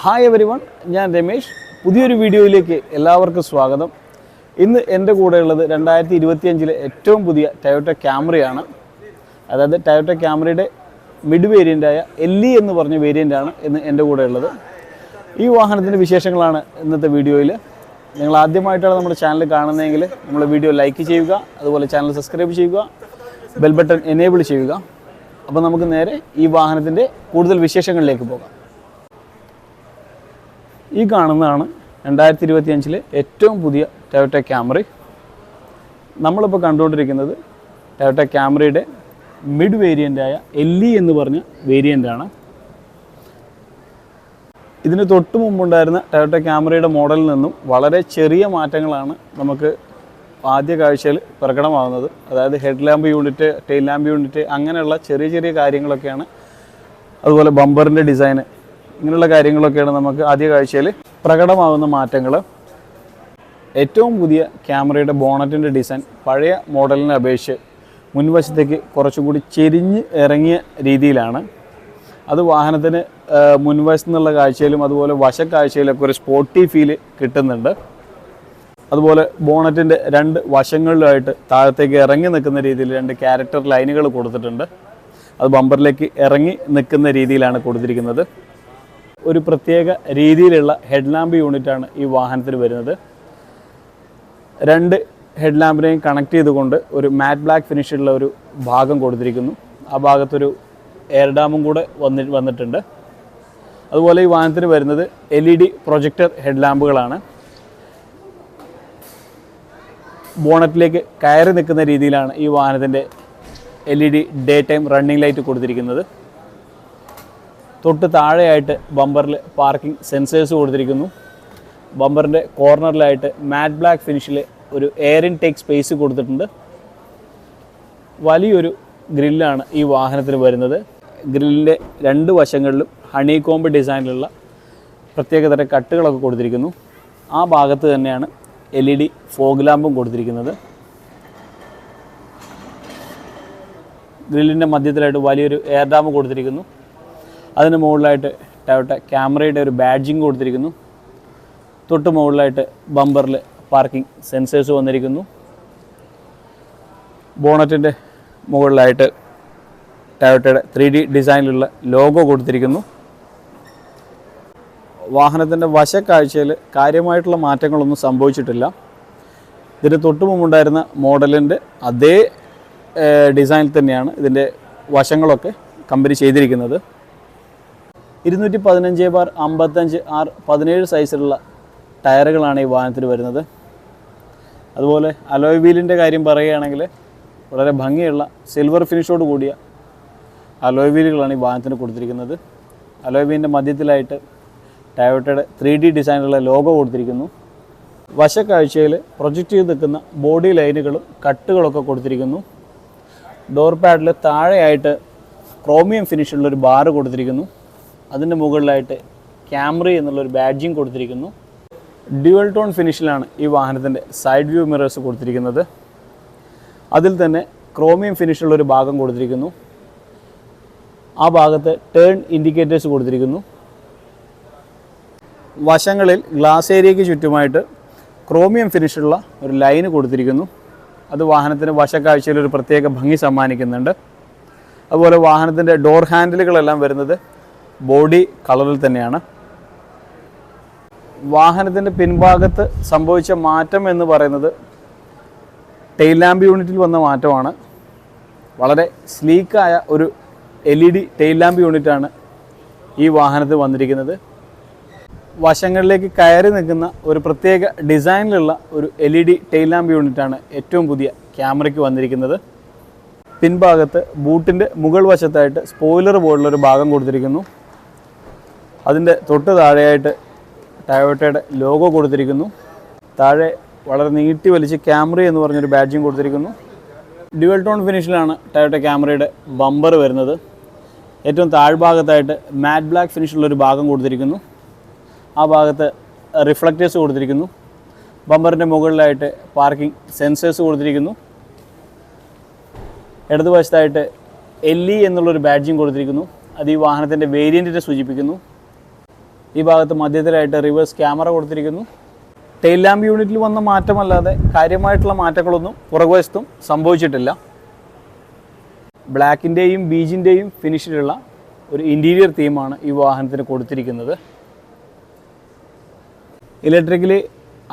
Hi everyone, ഞാൻ രമേഷ്. പുതിയൊരു വീഡിയോയിലേക്ക് എല്ലാവർക്കും സ്വാഗതം. ഇന്ന് എൻ്റെ കൂടെയുള്ളത് 2025 ഏറ്റവും പുതിയ ടൊയോട്ട ക്യാമറിയാണ്. അതായത് ടൊയോട്ട ക്യാമറിയുടെ മിഡ് വേരിയൻ്റായ LE എന്ന് പറഞ്ഞ വേരിയൻ്റാണ് ഇന്ന് എൻ്റെ കൂടെയുള്ളത്. ഈ വാഹനത്തിൻ്റെ വിശേഷങ്ങളാണ് ഇന്നത്തെ വീഡിയോയിൽ. നിങ്ങൾ ആദ്യമായിട്ടാണ് നമ്മുടെ ചാനൽ കാണുന്നതെങ്കിൽ നമ്മൾ വീഡിയോ ലൈക്ക് ചെയ്യുക, അതുപോലെ ചാനൽ സബ്സ്ക്രൈബ് ചെയ്യുക, ബെൽ ബട്ടൺ എനേബിൾ ചെയ്യുക. അപ്പോൾ നമുക്ക് നേരെ ഈ വാഹനത്തിൻ്റെ കൂടുതൽ വിശേഷങ്ങളിലേക്ക് പോകാം. ഈ കാണുന്നതാണ് 2025 ഏറ്റവും പുതിയ ടൊയോട്ട ക്യാമറി. നമ്മളിപ്പോൾ കണ്ടുകൊണ്ടിരിക്കുന്നത് ടൊയോട്ട ക്യാമറിയുടെ മിഡ് വേരിയൻ്റായ LE എന്ന് പറഞ്ഞ വേരിയൻ്റാണ്. ഇതിന് തൊട്ട് മുമ്പുണ്ടായിരുന്ന ടൊയോട്ട ക്യാമറിയുടെ മോഡലിൽ നിന്നും വളരെ ചെറിയ മാറ്റങ്ങളാണ് നമുക്ക് ആദ്യ കാഴ്ചയിൽ പ്രകടമാകുന്നത്. അതായത് head lamp unit, tail lamp unit, അങ്ങനെയുള്ള ചെറിയ ചെറിയ കാര്യങ്ങളൊക്കെയാണ്. അതുപോലെ ബമ്പറിൻ്റെ ഡിസൈന്, ഇങ്ങനെയുള്ള കാര്യങ്ങളൊക്കെയാണ് നമുക്ക് ആദ്യ കാഴ്ചയിൽ പ്രകടമാകുന്ന മാറ്റങ്ങൾ. ഏറ്റവും പുതിയ ക്യാമറയുടെ ബോണറ്റിൻ്റെ ഡിസൈൻ പഴയ മോഡലിനെ അപേക്ഷിച്ച് മുൻവശത്തേക്ക് കുറച്ചുകൂടി ചെരിഞ്ഞ് ഇറങ്ങിയ രീതിയിലാണ്. അത് വാഹനത്തിന് മുൻവശത്തു നിന്നുള്ള കാഴ്ചയിലും അതുപോലെ വശക്കാഴ്ചയിലൊക്കെ ഒരു സ്പോർട്ടി ഫീൽ കിട്ടുന്നുണ്ട്. അതുപോലെ ബോണറ്റിൻ്റെ രണ്ട് വശങ്ങളിലായിട്ട് താഴത്തേക്ക് ഇറങ്ങി നിൽക്കുന്ന രീതിയിൽ രണ്ട് ക്യാരക്ടർ ലൈനുകൾ കൊടുത്തിട്ടുണ്ട്. അത് ബമ്പറിലേക്ക് ഇറങ്ങി നിൽക്കുന്ന രീതിയിലാണ് കൊടുത്തിരിക്കുന്നത്. ഒരു പ്രത്യേക രീതിയിലുള്ള ഹെഡ് ലാമ്പ് യൂണിറ്റാണ് ഈ വാഹനത്തിന് വരുന്നത്. രണ്ട് ഹെഡ് ലാമ്പിനെയും കണക്ട് ചെയ്തുകൊണ്ട് ഒരു മാറ്റ് ബ്ലാക്ക് ഫിനിഷുള്ള ഒരു ഭാഗം കൊടുത്തിരിക്കുന്നു. ആ ഭാഗത്തൊരു എയർ ഡാമും കൂടെ വന്നിട്ടുണ്ട്. അതുപോലെ ഈ വാഹനത്തിന് വരുന്നത് LED പ്രൊജക്ടർ ഹെഡ് ലാമ്പുകളാണ്. ബോണറ്റിലേക്ക് കയറി നിൽക്കുന്ന രീതിയിലാണ് ഈ വാഹനത്തിൻ്റെ LED day time running light കൊടുത്തിരിക്കുന്നത്. തൊട്ട് താഴെയായിട്ട് ബമ്പറിൽ പാർക്കിംഗ് സെൻസേഴ്സ് കൊടുത്തിരിക്കുന്നു. ബമ്പറിൻ്റെ കോർണറിലായിട്ട് മാറ്റ് ബ്ലാക്ക് ഫിനിഷിൽ ഒരു എയർ ഇൻടേക്ക് സ്പേസ് കൊടുത്തിട്ടുണ്ട്. വലിയൊരു ഗ്രില്ലാണ് ഈ വാഹനത്തിന് വരുന്നത്. ഗ്രില്ലിൻ്റെ രണ്ട് വശങ്ങളിലും ഹണി കോംബ് ഡിസൈനിലുള്ള പ്രത്യേകതര കട്ടുകളൊക്കെ കൊടുത്തിരിക്കുന്നു. ആ ഭാഗത്ത് തന്നെയാണ് LED ഫോഗ് ലാമ്പും കൊടുത്തിരിക്കുന്നത്. ഗ്രില്ലിൻ്റെ മധ്യത്തിലായിട്ട് വലിയൊരു എയർ ഡാം കൊടുത്തിരിക്കുന്നു. അതിന് മുകളിലായിട്ട് ടൊയോട്ട ക്യാമറയുടെ ഒരു ബാഡ്ജിങ് കൊടുത്തിരിക്കുന്നു. തൊട്ട് മുകളിലായിട്ട് ബമ്പറിൽ പാർക്കിംഗ് സെൻസേഴ്സ് വന്നിരിക്കുന്നു. ബോണറ്റിൻ്റെ മുകളിലായിട്ട് ടൊയോട്ടയുടെ 3D ഡിസൈനിലുള്ള ലോഗോ കൊടുത്തിരിക്കുന്നു. വാഹനത്തിൻ്റെ വശക്കാഴ്ചയിൽ കാര്യമായിട്ടുള്ള മാറ്റങ്ങളൊന്നും സംഭവിച്ചിട്ടില്ല. ഇതിന് തൊട്ട് മുമ്പുണ്ടായിരുന്ന മോഡലിൻ്റെ അതേ ഡിസൈനിൽ തന്നെയാണ് ഇതിൻ്റെ വശങ്ങളൊക്കെ കമ്പനി ചെയ്തിരിക്കുന്നത്. 215/55R17 സൈസിലുള്ള ടയറുകളാണ് ഈ വാഹനത്തിന് വരുന്നത്. അതുപോലെ അലോയ് വീലിൻ്റെ കാര്യം പറയുകയാണെങ്കിൽ വളരെ ഭംഗിയുള്ള സിൽവർ ഫിനിഷോട് കൂടിയ അലോയ് വീലുകളാണ് ഈ വാഹനത്തിന് കൊടുത്തിരിക്കുന്നത്. അലോയ് വീലിൻ്റെ മധ്യത്തിലായിട്ട് ടൊയോട്ടയുടെ 3D ഡിസൈനിലുള്ള ലോഗോ കൊടുത്തിരിക്കുന്നു. വശക്കാഴ്ചയിൽ പ്രൊജക്റ്റ് ചെയ്ത് നിൽക്കുന്ന ബോഡി ലൈനുകളും കട്ടുകളൊക്കെ കൊടുത്തിരിക്കുന്നു. ഡോർ പാഡിൽ താഴെയായിട്ട് ക്രോമിയം ഫിനിഷുള്ളൊരു ബാറ് കൊടുത്തിരിക്കുന്നു. അതിൻ്റെ മുകളിലായിട്ട് ക്യാമറി എന്നുള്ളൊരു ബാഡ്ജിങ് കൊടുത്തിരിക്കുന്നു. ഡ്യുവൽ ടോൺ ഫിനിഷിലാണ് ഈ വാഹനത്തിൻ്റെ സൈഡ് വ്യൂ മിറേഴ്സ് കൊടുത്തിരിക്കുന്നത്. അതിൽ തന്നെ ക്രോമിയം ഫിനിഷുള്ളൊരു ഭാഗം കൊടുത്തിരിക്കുന്നു. ആ ഭാഗത്ത് ടേൺ ഇൻഡിക്കേറ്റേഴ്സ് കൊടുത്തിരിക്കുന്നു. വശങ്ങളിൽ ഗ്ലാസ് ഏരിയയ്ക്ക് ചുറ്റുമായിട്ട് ക്രോമിയം ഫിനിഷുള്ള ഒരു ലൈന് കൊടുത്തിരിക്കുന്നു. അത് വാഹനത്തിന് വശക്കാഴ്ചയിൽ ഒരു പ്രത്യേക ഭംഗി സമ്മാനിക്കുന്നുണ്ട്. അതുപോലെ വാഹനത്തിൻ്റെ ഡോർ ഹാൻഡിലുകളെല്ലാം വരുന്നത് ബോഡി കളറിൽ തന്നെയാണ്. വാഹനത്തിൻ്റെ പിൻഭാഗത്ത് സംഭവിച്ച മാറ്റം എന്ന് പറയുന്നത് ടെയിൽ ലാമ്പ് യൂണിറ്റിൽ വന്ന മാറ്റമാണ്. വളരെ സ്ലീക്കായ ഒരു LED ടെയിൽ ലാമ്പ് യൂണിറ്റാണ് ഈ വാഹനത്തിൽ വന്നിരിക്കുന്നത്. വശങ്ങളിലേക്ക് കയറി നിൽക്കുന്ന ഒരു പ്രത്യേക ഡിസൈനിലുള്ള ഒരു LED ടെയിൽ ലാമ്പ് യൂണിറ്റാണ് ഏറ്റവും പുതിയ ക്യാമറയ്ക്ക് വന്നിരിക്കുന്നത്. പിൻഭാഗത്ത് ബൂട്ടിൻ്റെ മുകൾ വശത്തായിട്ട് സ്പോയിലർ പോലുള്ളൊരു ഭാഗം കൊടുത്തിരിക്കുന്നു. അതിൻ്റെ തൊട്ട് താഴെയായിട്ട് ടൊയോട്ടയുടെ ലോഗോ കൊടുത്തിരിക്കുന്നു. താഴെ വളരെ നീട്ടി വലിച്ച് ക്യാമറ എന്ന് പറഞ്ഞൊരു ബാഡ്ജിങ് കൊടുത്തിരിക്കുന്നു. ഡ്യുവൽ ടോൺ ഫിനിഷിലാണ് ടൊയോട്ട ക്യാമറയുടെ ബമ്പർ വരുന്നത്. ഏറ്റവും താഴ്ഭാഗത്തായിട്ട് മാറ്റ് ബ്ലാക്ക് ഫിനിഷുള്ളൊരു ഭാഗം കൊടുത്തിരിക്കുന്നു. ആ ഭാഗത്ത് റിഫ്ലക്റ്റേഴ്സ് കൊടുത്തിരിക്കുന്നു. ബമ്പറിൻ്റെ മുകളിലായിട്ട് പാർക്കിംഗ് സെൻസേഴ്സ് കൊടുത്തിരിക്കുന്നു. ഇടതുവശത്തായിട്ട് LE എന്നുള്ളൊരു ബാഡ്ജിങ് കൊടുത്തിരിക്കുന്നു. അത് ഈ വാഹനത്തിൻ്റെ വേരിയൻറ്റിനെ സൂചിപ്പിക്കുന്നു. ഈ ഭാഗത്ത് മധ്യത്തിലായിട്ട് റിവേഴ്സ് ക്യാമറ കൊടുത്തിരിക്കുന്നു. ടെയിൽ ലാമ്പ് യൂണിറ്റിൽ വന്ന മാറ്റമല്ലാതെ കാര്യമായിട്ടുള്ള മാറ്റങ്ങളൊന്നും പുറകുവശത്തും സംഭവിച്ചിട്ടില്ല. ബ്ലാക്കിൻ്റെയും ബീജിൻ്റെയും ഫിനിഷിലുള്ള ഒരു ഇൻറ്റീരിയർ തീമാണ് ഈ വാഹനത്തിന് കൊടുത്തിരിക്കുന്നത്. ഇലക്ട്രിക്കലി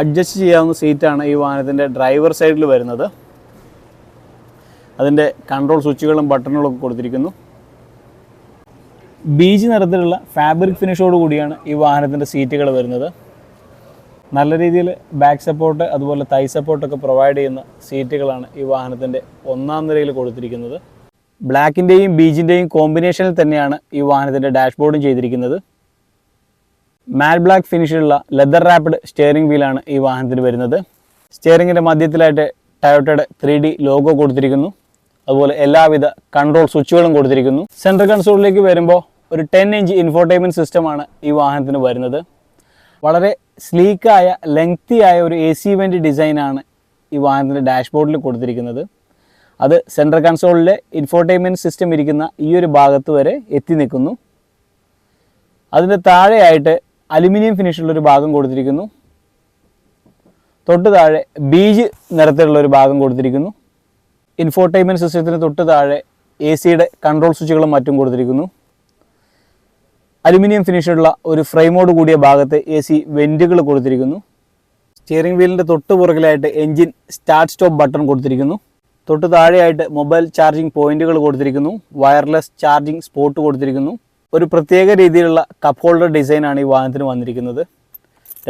അഡ്ജസ്റ്റ് ചെയ്യാവുന്ന സീറ്റാണ് ഈ വാഹനത്തിൻ്റെ ഡ്രൈവർ സൈഡിൽ വരുന്നത്. അതിൻ്റെ കൺട്രോൾ സ്വിച്ചുകളും ബട്ടണുകളും കൊടുത്തിരിക്കുന്നു. ബീജ് നിറത്തിലുള്ള ഫാബ്രിക് ഫിനിഷോട് കൂടിയാണ് ഈ വാഹനത്തിൻ്റെ സീറ്റുകൾ വരുന്നത്. നല്ല രീതിയിൽ ബാക്ക് സപ്പോർട്ട് അതുപോലെ തൈ സപ്പോർട്ടൊക്കെ പ്രൊവൈഡ് ചെയ്യുന്ന സീറ്റുകളാണ് ഈ വാഹനത്തിൻ്റെ ഒന്നാം നിരയിൽ കൊടുത്തിരിക്കുന്നത്. ബ്ലാക്കിൻ്റെയും ബീജിൻ്റെയും കോമ്പിനേഷനിൽ തന്നെയാണ് ഈ വാഹനത്തിൻ്റെ ഡാഷ്ബോർഡും ചെയ്തിരിക്കുന്നത്. മാറ്റ് ബ്ലാക്ക് ഫിനിഷിലുള്ള ലെതർ റാപ്പിഡ് സ്റ്റിയറിംഗ് വീലാണ് ഈ വാഹനത്തിന് വരുന്നത്. സ്റ്റിയറിംഗിൻ്റെ മധ്യത്തിലായിട്ട് ടയോട്ടയുടെ 3D ലോഗോ കൊടുത്തിരിക്കുന്നു. അതുപോലെ എല്ലാവിധ കൺട്രോൾ സ്വിച്ചുകളും കൊടുത്തിരിക്കുന്നു. സെൻട്രൽ കൺസോളിലേക്ക് വരുമ്പോൾ ഒരു 10 ഇഞ്ച് ഇൻഫോർടൈൻമെൻറ്റ് സിസ്റ്റമാണ് ഈ വാഹനത്തിന് വരുന്നത്. വളരെ സ്ലീക്കായ ലെങ്തിയായ ഒരു AC വെൻ്റ് ഡിസൈനാണ് ഈ വാഹനത്തിൻ്റെ ഡാഷ്ബോർഡിൽ കൊടുത്തിരിക്കുന്നത്. അത് സെൻട്രൽ കൺസോളിലെ ഇൻഫോർടൈൻമെൻറ്റ് സിസ്റ്റം ഇരിക്കുന്ന ഈ ഒരു ഭാഗത്ത് വരെ എത്തി നിൽക്കുന്നു. അതിൻ്റെ താഴെയായിട്ട് അലുമിനിയം ഫിനിഷുള്ളൊരു ഭാഗം കൊടുത്തിരിക്കുന്നു. തൊട്ട് താഴെ ബീജ് നിറത്തിലുള്ളൊരു ഭാഗം കൊടുത്തിരിക്കുന്നു. ഇൻഫോർടൈൻമെൻറ്റ് സിസ്റ്റത്തിന് തൊട്ട് താഴെ AC-യുടെ കൺട്രോൾ സ്വിച്ചുകളും മറ്റും കൊടുത്തിരിക്കുന്നു. അലുമിനിയം ഫിനിഷുള്ള ഒരു ഫ്രെയിമോട് കൂടിയ ഭാഗത്ത് AC വെൻറ്റുകൾ കൊടുത്തിരിക്കുന്നു. സ്റ്റിയറിംഗ് വീലിൻ്റെ തൊട്ട് പുറകിലായിട്ട് എൻജിൻ സ്റ്റാർട്ട് സ്റ്റോപ്പ് ബട്ടൺ കൊടുത്തിരിക്കുന്നു. തൊട്ട് താഴെയായിട്ട് മൊബൈൽ ചാർജിങ് പോയിന്റുകൾ കൊടുത്തിരിക്കുന്നു. വയർലെസ് ചാർജിങ് സ്പോട്ട് കൊടുത്തിരിക്കുന്നു. ഒരു പ്രത്യേക രീതിയിലുള്ള കപ്പ് ഹോൾഡർ ഡിസൈനാണ് ഈ വാഹനത്തിന് വന്നിരിക്കുന്നത്.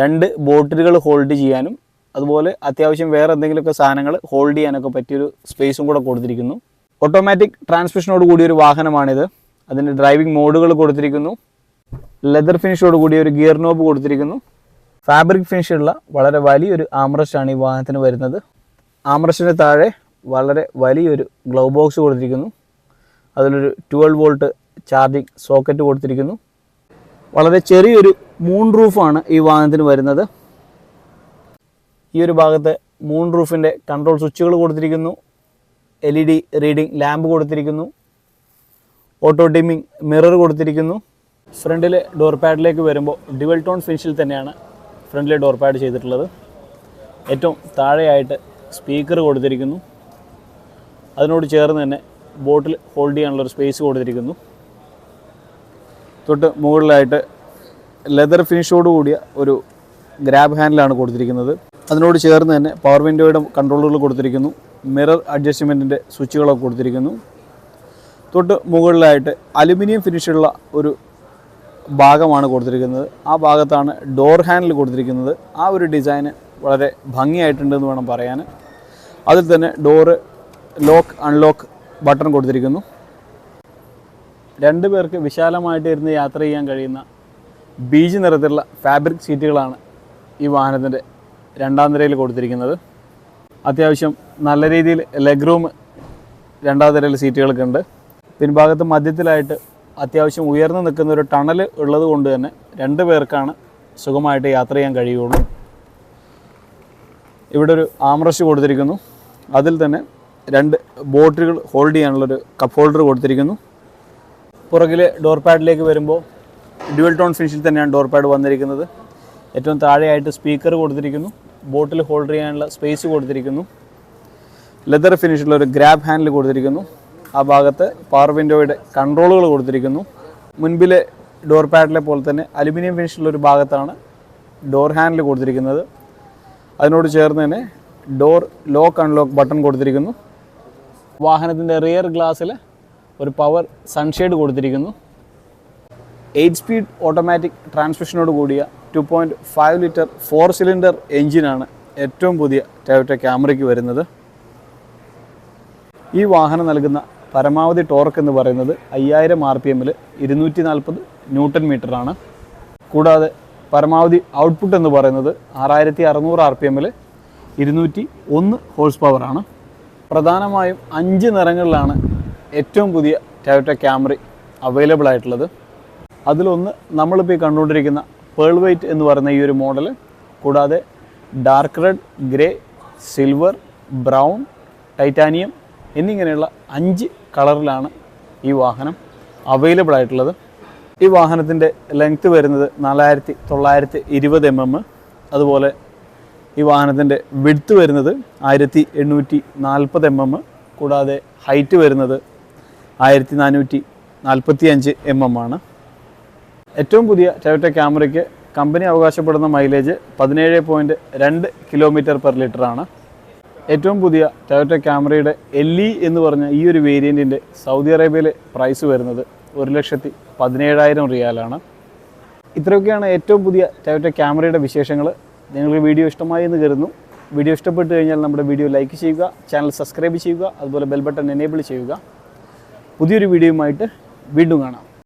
2 ബോട്ടിലുകൾ ഹോൾഡ് ചെയ്യാനും അതുപോലെ അത്യാവശ്യം വേറെ എന്തെങ്കിലുമൊക്കെ സാധനങ്ങൾ ഹോൾഡ് ചെയ്യാനൊക്കെ പറ്റിയൊരു സ്പേസും കൂടെ കൊടുത്തിരിക്കുന്നു. ഓട്ടോമാറ്റിക് ട്രാൻസ്മിഷനോട് കൂടിയൊരു വാഹനമാണിത്. അതിൻ്റെ ഡ്രൈവിംഗ് മോഡുകൾ കൊടുത്തിരിക്കുന്നു. ലെതർ ഫിനിഷോട് കൂടിയ ഒരു ഗിയർ നോബ് കൊടുത്തിരിക്കുന്നു. ഫാബ്രിക് ഫിനിഷുള്ള വളരെ വലിയൊരു ആംറസ്റ്റാണ് ഈ വാഹനത്തിന് വരുന്നത്. ആംറസ്റ്റിന് താഴെ വളരെ വലിയൊരു ഗ്ലൗ ബോക്സ് കൊടുത്തിരിക്കുന്നു. അതിലൊരു 12 വോൾട്ട് ചാർജിങ് സോക്കറ്റ് കൊടുത്തിരിക്കുന്നു. വളരെ ചെറിയൊരു മൂൺ റൂഫാണ് ഈ വാഹനത്തിന് വരുന്നത്. ഈ ഒരു ഭാഗത്ത് മൂൺ റൂഫിൻ്റെ കൺട്രോൾ സ്വിച്ചുകൾ കൊടുത്തിരിക്കുന്നു. LED റീഡിംഗ് ലാമ്പ് കൊടുത്തിരിക്കുന്നു. ഓട്ടോ ഡിമ്മിങ് മിറർ കൊടുത്തിരിക്കുന്നു. ഫ്രണ്ടിലെ ഡോർ പാഡിലേക്ക് വരുമ്പോൾ ഡ്യുവൽ ടോൺ ഫിനിഷിൽ തന്നെയാണ് ഫ്രണ്ടിലെ ഡോർ പാഡ് ചെയ്തിട്ടുള്ളത്. ഏറ്റവും താഴെയായിട്ട് സ്പീക്കർ കൊടുത്തിരിക്കുന്നു. അതിനോട് ചേർന്ന് തന്നെ ബോട്ടിൽ ഹോൾഡ് ചെയ്യാനുള്ളൊരു സ്പേസ് കൊടുത്തിരിക്കുന്നു. തൊട്ട് മുകളിലായിട്ട് ലെതർ ഫിനിഷോട് കൂടിയ ഒരു ഗ്രാബ് ഹാൻഡിലാണ് കൊടുത്തിരിക്കുന്നത്. അതിനോട് ചേർന്ന് തന്നെ പവർ വിൻഡോയുടെ കൺട്രോളുകൾ കൊടുത്തിരിക്കുന്നു. മിറർ അഡ്ജസ്റ്റ്മെൻറ്റിൻ്റെ സ്വിച്ചുകളൊക്കെ കൊടുത്തിരിക്കുന്നു. തൊട്ട് മുകളിലായിട്ട് അലുമിനിയം ഫിനിഷുള്ള ഒരു ഭാഗമാണ് കൊടുത്തിരിക്കുന്നത്. ആ ഭാഗത്താണ് ഡോർ ഹാൻഡിൽ കൊടുത്തിരിക്കുന്നത്. ആ ഒരു ഡിസൈന് വളരെ ഭംഗിയായിട്ടുണ്ടെന്ന് വേണം പറയാൻ. അതിൽ തന്നെ ഡോറ് ലോക്ക് അൺലോക്ക് ബട്ടൺ കൊടുത്തിരിക്കുന്നു. 2 പേർക്ക് വിശാലമായിട്ട് ഇരുന്ന് യാത്ര ചെയ്യാൻ കഴിയുന്ന ബീജ് നിറത്തിലുള്ള ഫാബ്രിക് സീറ്റുകളാണ് ഈ വാഹനത്തിൻ്റെ രണ്ടാം നിരയിൽ കൊടുത്തിരിക്കുന്നത്. അത്യാവശ്യം നല്ല രീതിയിൽ ലെഗ് റൂം രണ്ടാം നിരയിൽ സീറ്റുകൾക്ക് ഉണ്ട്. പിൻഭാഗത്ത് മധ്യത്തിലായിട്ട് അത്യാവശ്യം ഉയർന്നു നിൽക്കുന്ന ഒരു ടണൽ ഉള്ളത് കൊണ്ട് തന്നെ 2 പേർക്കാണ് സുഖമായിട്ട് യാത്ര ചെയ്യാൻ കഴിയുള്ളൂ. ഇവിടെ ഒരു ആംറസ്റ്റ് കൊടുത്തിരിക്കുന്നു. അതിൽ തന്നെ 2 ബോട്ടിലുകൾ ഹോൾഡ് ചെയ്യാനുള്ളൊരു കപ്പ് ഹോൾഡർ കൊടുത്തിരിക്കുന്നു. പുറകിലെ ഡോർ പാഡിലേക്ക് വരുമ്പോൾ ഡ്യുവൽ ടോൺ ഫിനിഷിൽ തന്നെയാണ് ഡോർ പാഡ് വന്നിരിക്കുന്നത്. ഏറ്റവും താഴെയായിട്ട് സ്പീക്കർ കൊടുത്തിരിക്കുന്നു. ബോട്ടിൽ ഹോൾഡ് ചെയ്യാനുള്ള സ്പേസ് കൊടുത്തിരിക്കുന്നു. ലെതർ ഫിനിഷുള്ള ഒരു ഗ്രാബ് ഹാൻഡിൽ കൊടുത്തിരിക്കുന്നു. ആ ഭാഗത്ത് പവർ വിൻഡോയുടെ കൺട്രോളുകൾ കൊടുത്തിരിക്കുന്നു. മുൻപിലെ ഡോർ പാഡിലെ പോലെ തന്നെ അലുമിനിയം ഫിനിഷുള്ള ഒരു ഭാഗത്താണ് ഡോർ ഹാൻഡിൽ കൊടുത്തിരിക്കുന്നത്. അതിനോട് ചേർന്ന് തന്നെ ഡോർ ലോക്ക് അൺലോക്ക് ബട്ടൺ കൊടുത്തിരിക്കുന്നു. വാഹനത്തിൻ്റെ റിയർ ഗ്ലാസ്സിൽ ഒരു പവർ സൺഷെയ്ഡ് കൊടുത്തിരിക്കുന്നു. 8 സ്പീഡ് ഓട്ടോമാറ്റിക് ട്രാൻസ്മിഷനോട് കൂടിയ 2.5 ലിറ്റർ 4 സിലിണ്ടർ എഞ്ചിനാണ് ഏറ്റവും പുതിയ ടൊയോട്ട ക്യാമറയ്ക്ക് വരുന്നത്. ഈ വാഹനം നൽകുന്ന പരമാവധി ടോർക്ക് എന്ന് പറയുന്നത് 5000 RPM 240 ന്യൂട്ടൺ മീറ്ററാണ്. കൂടാതെ പരമാവധി ഔട്ട്പുട്ട് എന്ന് പറയുന്നത് 6600 RPM 201 ഹോഴ്സ് പവറാണ്. പ്രധാനമായും 5 നിറങ്ങളിലാണ് ഏറ്റവും പുതിയ ടൊയോട്ട ക്യാമറി അവൈലബിൾ ആയിട്ടുള്ളത്. അതിലൊന്ന് നമ്മളിപ്പോൾ ഈ കണ്ടുകൊണ്ടിരിക്കുന്ന പേൾ വൈറ്റ് എന്ന് പറയുന്ന ഈ ഒരു മോഡൽ. കൂടാതെ dark red, grey, silver, brown, titanium എന്നിങ്ങനെയുള്ള 5 കളറിലാണ് ഈ വാഹനം അവൈലബിൾ ആയിട്ടുള്ളത്. ഈ വാഹനത്തിൻ്റെ ലെങ്ത്ത് വരുന്നത് 4920 mm. അതുപോലെ ഈ വാഹനത്തിൻ്റെ വിഡ്ത്ത് വരുന്നത് 1840 mm. കൂടാതെ ഹൈറ്റ് വരുന്നത് 1445 mm ആണ്. ഏറ്റവും പുതിയ ടൊയോട്ട ക്യാമറയ്ക്ക് കമ്പനി അവകാശപ്പെടുന്ന മൈലേജ് 17.2 km/L ആണ്. ഏറ്റവും പുതിയ ടൊയോട്ട ക്യാമറയുടെ LE എന്ന് പറഞ്ഞ ഈ ഒരു വേരിയൻറ്റിൻ്റെ സൗദി അറേബ്യയിലെ പ്രൈസ് വരുന്നത് 1,17,000 റിയാലാണ്. ഇത്രയൊക്കെയാണ് ഏറ്റവും പുതിയ ടൊയോട്ട ക്യാമറയുടെ വിശേഷങ്ങൾ. നിങ്ങൾക്ക് വീഡിയോ ഇഷ്ടമായി എന്ന് കരുതുന്നു. വീഡിയോ ഇഷ്ടപ്പെട്ട് കഴിഞ്ഞാൽ നമ്മുടെ വീഡിയോ ലൈക്ക് ചെയ്യുക, ചാനൽ സബ്സ്ക്രൈബ് ചെയ്യുക, അതുപോലെ ബെൽ ബട്ടൺ എനേബിൾ ചെയ്യുക. പുതിയൊരു വീഡിയോയുമായിട്ട് വീണ്ടും കാണാം.